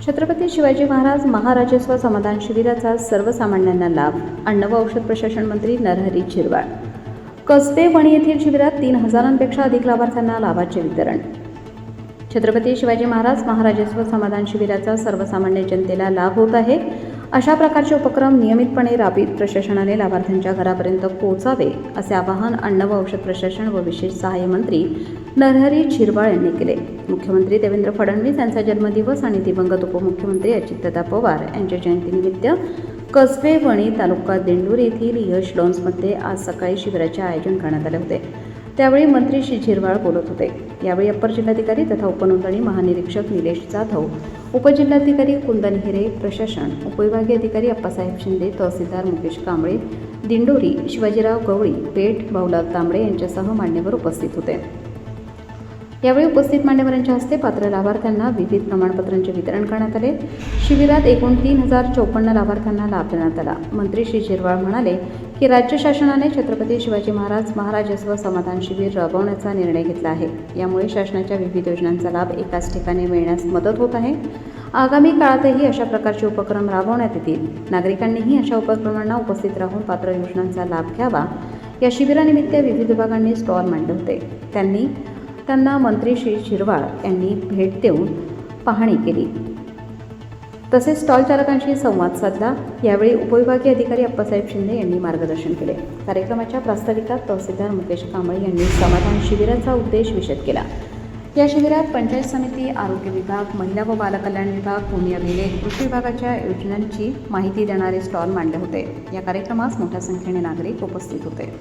छत्रपती शिवाजी महाराज महाराजस्व समाधान शिबिराचा सर्वसामान्यांना लाभ. अन्न व औषध प्रशासन मंत्री नरहरी झिरवाळ. कसबे वणी येथील शिबिरात 3,000पेक्षा अधिक लाभार्थ्यांना लाभाचे वितरण. छत्रपती शिवाजी महाराज महाराजस्व समाधान शिबिराचा सर्वसामान्य जनतेला लाभ होत आहे. अशा प्रकारचे उपक्रम नियमितपणे राबवित प्रशासनाने लाभार्थ्यांच्या घरापर्यंत पोहोचावे असे आवाहन अन्न व औषध प्रशासन व विशेष सहाय्य मंत्री नरहरी झिरवाळ यांनी केले. मुख्यमंत्री देवेंद्र फडणवीस यांचा जन्मदिवस आणि दिवंगत उपमुख्यमंत्री अजितदादा पवार यांच्या जयंतीनिमित्त कसबे वणी तालुका दिंडोरी येथील यश लॉन्समध्ये आज सकाळी शिबिराचे आयोजन करण्यात आले होते. त्यावेळी मंत्री श्री झिरवाळ बोलत होते. यावेळी अप्पर जिल्हाधिकारी तथा उपनोंदणी महानिरीक्षक निलेश जाधव, उपजिल्हाधिकारी कुंदन हिरे, प्रशासन उपविभागीय अधिकारी अप्पासाहेब शिंदे, तहसीलदार मुकेश कांबळे, दिंडोरी शिवाजीराव गवळी, पेठ भाऊलाल तांबडे यांच्यासह मान्यवर उपस्थित होते. यावेळी उपस्थित मान्यवरांच्या हस्ते पात्र लाभार्थ्यांना विविध प्रमाणपत्रांचे वितरण करण्यात आले. शिबिरात एकूण 3,054 लाभार्थ्यांना लाभ देण्यात आला. मंत्री श्री झिरवाळ म्हणाले की राज्य शासनाने छत्रपती शिवाजी महाराज महाराजस्व समाधान शिबिर राबवण्याचा निर्णय घेतला आहे. यामुळे शासनाच्या विविध योजनांचा लाभ एकाच ठिकाणी मिळण्यास मदत होत आहे. आगामी काळातही अशा प्रकारचे उपक्रम राबवण्यात येतील. नागरिकांनीही अशा उपक्रमांना उपस्थित राहून पात्र योजनांचा लाभ घ्यावा. या शिबिरानिमित्त विविध विभागांनी स्टॉल मांडले होते. त्यांना मंत्री श्री झिरवाळ यांनी भेट देऊन पाहणी केली, तसेच स्टॉल चालकांशी संवाद साधला. यावेळी उपविभागीय अधिकारी अप्पासाहेब शिंदे यांनी मार्गदर्शन केले. कार्यक्रमाच्या प्रास्ताविकात तहसीलदार मुकेश कांबळे यांनी समाधान शिबिराचा उद्देश विशद केला. या शिबिरात पंचायत समिती, आरोग्य विभाग, महिला व बालकल्याण विभाग, भूमी अभिलेख, कृषी विभागाच्या योजनांची माहिती देणारे स्टॉल मांडले होते. या कार्यक्रमास मोठ्या संख्येने नागरिक उपस्थित होते.